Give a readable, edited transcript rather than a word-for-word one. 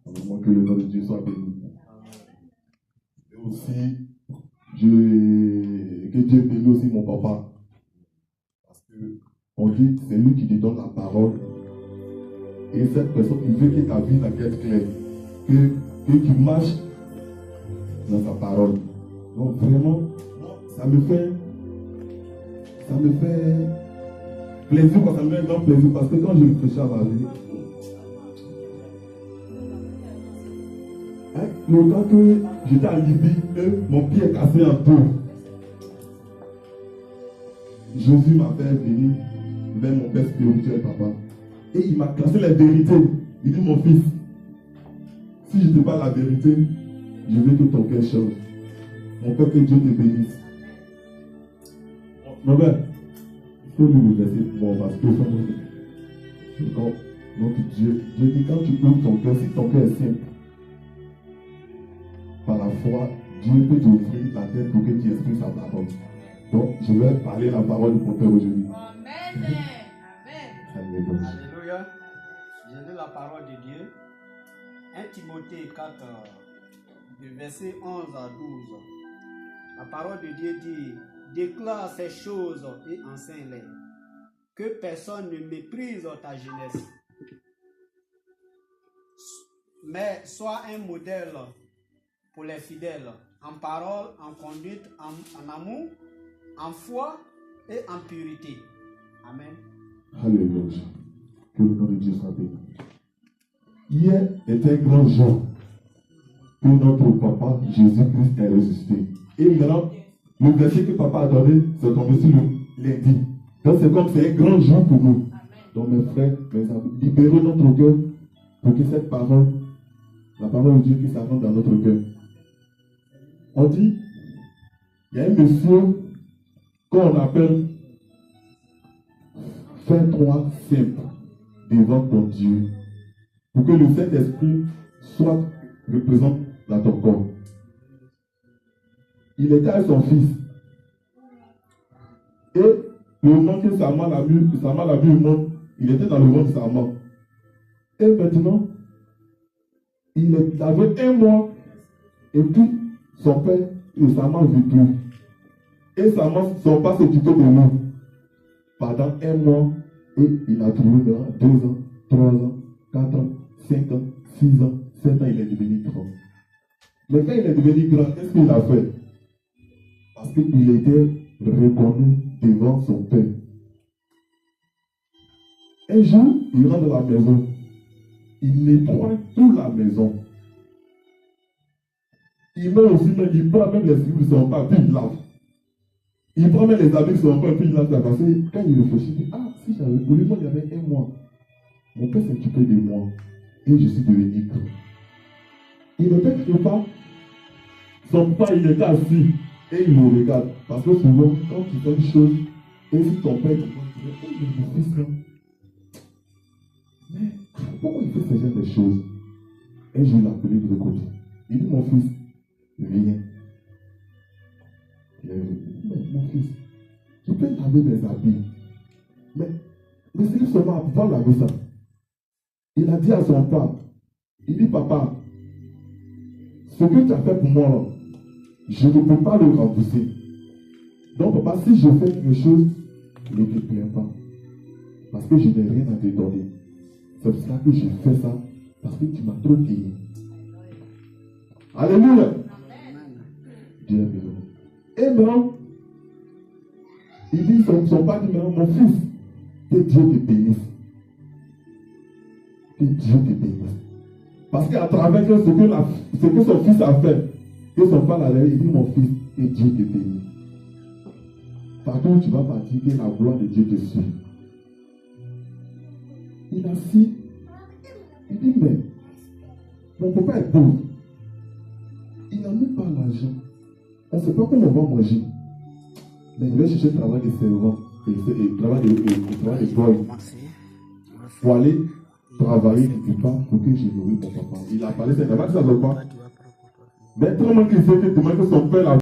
Vraiment que le nom de Dieu soit béni. Et aussi, que Dieu bénisse aussi mon papa. Parce qu'on dit c'est lui qui te donne la parole. Et cette personne, il veut que ta vie soit claire. Que tu marches dans sa parole. Donc vraiment, ça me fait plaisir, ça me fait un grand plaisir parce que quand je réfléchis à ma vie, le temps que j'étais en Libye, mon pied est cassé en deux. Jésus m'a fait venir vers mon père spirituel, papa. Et il m'a classé les vérités. Il dit, mon fils, si je te parle la vérité, je veux que ton cœur change. Mon père, que Dieu te bénisse. Mon père, il faut nous laisser pour moi parce que donc Dieu dit, quand tu ouvres ton cœur, si ton cœur est simple, par la foi, Dieu peut t'ouvrir la tête pour que tu exprimes sa parole. Donc, je vais parler la parole du Père aujourd'hui. Amen. Alléluia. Alléluia. Je lis la parole de Dieu. 1 Timothée 4, du verset 11 à 12. La parole de Dieu dit, déclare ces choses et enseigne-les. Que personne ne méprise ta jeunesse. Mais sois un modèle pour les fidèles, en parole, en conduite, en amour, en foi et en purité. Amen. Alléluia. Que le nom de Dieu soit béni. Hier était un grand jour que notre papa Jésus-Christ est ressuscité. Et maintenant, le verset que papa a donné, c'est tombé sur le lundi. Donc c'est comme c'est un grand jour pour nous. Donc mes frères, mes amis, libérez notre cœur pour que cette parole, la parole de Dieu puisse rentrer dans notre cœur. On dit, il y a un monsieur qu'on appelle fais-toi simple devant ton Dieu pour que le Saint-Esprit soit représente dans ton corps. Il était avec son fils. Et le moment que sa mère l'a vu au monde, il était dans le ventre de sa mère. Et maintenant, il avait 1 mois et puis son père et sa mère ne vivent plus. Et sa mère ne sont pas s'occuper de nous pendant 1 mois. Et il a trouvé 2 ans, 3 ans, 4 ans, 5 ans, 6 ans, 7 ans, il est devenu grand. Mais quand il est devenu grand, qu'est-ce qu'il a fait? Parce qu'il était reconnu devant son père. Un jour, il rentre dans la maison. Il nettoie toute la maison. Il met aussi, il prend même les cibles qui ne sont pas, puis il lave. Il prend même les habits qui ne sont pas, puis il lave. Parce que quand il réfléchit, il dit, ah, si j'avais voulu, moi, il y avait 1 mois. Mon père s'est occupé de moi. Et je suis devenu grand. Il ne peut pas. Son père, il était assis. Et il le regarde. Parce que souvent, quand tu fais une chose, et si ton père te dit, oh, mais mon fils là. Mais pourquoi il fait ce genre de choses? Et je l'ai appelé de l'autre côté. Il dit, mon fils, viens. Il a dit, mais mon fils, tu peux laver mes habits. Mais c'est seulement à laver ça. Il a dit à son père, il dit, papa, ce que tu as fait pour moi là, je ne peux pas le rembourser. Donc, papa, si je fais quelque chose, ne te plains pas. Parce que je n'ai rien à te donner. C'est pour ça que je fais ça. Parce que tu m'as trop payé. Alléluia. Dieu est béni. Et maintenant, il dit, son père dit maintenant, mon fils, que Dieu te bénisse. Que Dieu te bénisse. Parce qu'à travers ce que son fils a fait, que son père l'a dit, il dit, mon fils, que Dieu te bénisse. Partout où tu vas partir, que la gloire de Dieu te suit. Il a assis. Il dit, mais mon papa est pauvre. Il n'a même pas l'argent. On ne sait pas comment on va manger. Mais il va chercher le travail de servant et le travail de boy pour aller travailler quelque part pour que je nourris mon papa. Il a parlé, c'est normal que ça ne va pas. Mais tellement qu'il sait que demain que son père a